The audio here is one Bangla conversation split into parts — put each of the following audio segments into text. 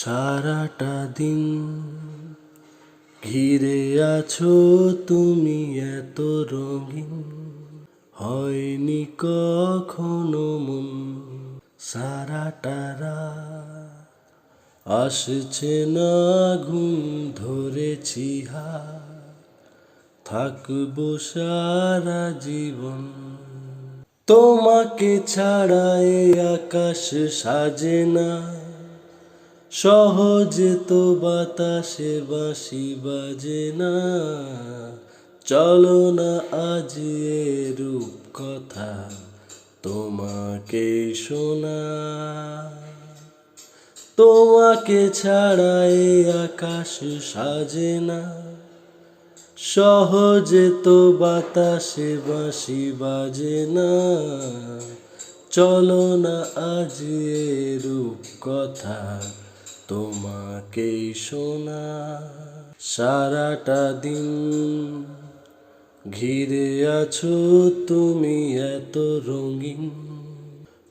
সারাটা দিন ঘিরে আছো তুমি এত রঙিন, হয়নি কখনো মন সারাটা রাত। আসছে না ঘুম, ধরেছি হাত, থাকবো সারা জীবন। তোমাকে ছাড়া এ আকাশ সাজে না, সহজে তো বাতাসে বাঁশি বাজে না। চলো না আজ এ রূপ কথা তোমাকে শোনা। তোমাকে ছাড়া এ আকাশ সাজে না, সহজে তো বাতাসে বাঁশি বাজে না। চলো না আজ এ রূপ কথা তোমাকে শোনা। সারাটা দিন ঘিরে আছো তুমি এত রঙিন,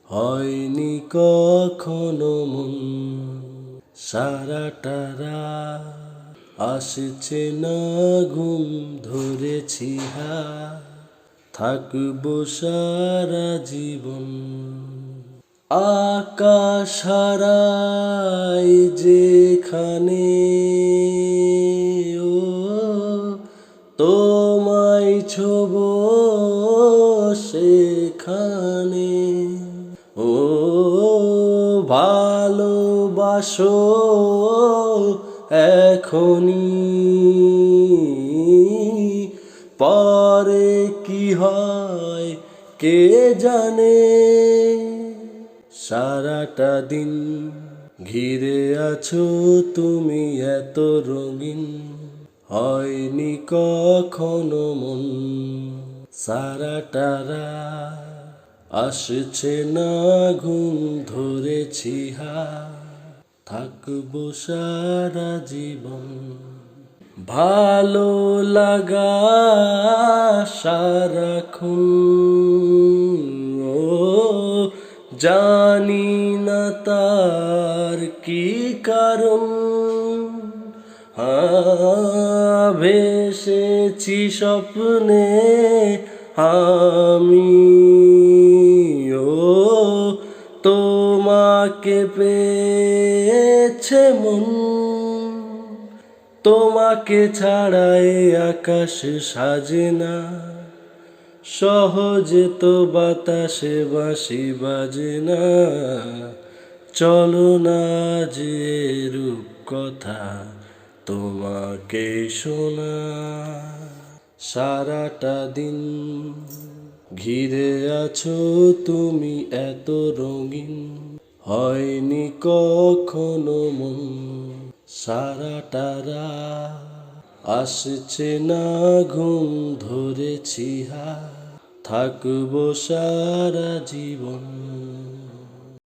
হয়নি কখনো মন সারাটা রাত। আসছে না ঘুম, ধরেছি হাত, থাকবো সারা জীবন। আকাশ হারাই যেখানে, ও তোমায় ছোবো সেখানে। ও ভালোবাসো এখনি, পরে কি হয় কে জানে। সারাটা দিন ঘিরে আছো তুমি এত রঙিন, হয়নি কখনো মন সারাটা রাত। আসছে না ঘুম, ধরেছি হাত, থাকবো সারা জীবন। ভালো লাগা সারাক্ষণ, ও জানি না তার কি কারণ। ভেসেছি স্বপ্নে আমি, ও তোমাকে পেয়েছে মন। তোমাকে ছাড়া এ আকাশ সাজে না, সহজে তো বাতাসে বাঁশি বাজে না। চলো না যে রূপ কথা তোমাকে শোনা। সারাটা দিন ঘিরে আছো তুমি এত রঙিন, হয়নি কখনো মন সারাটা রাত। আসছে না ঘুম, ধরেছি হাত, থাকবো সারা জীবন।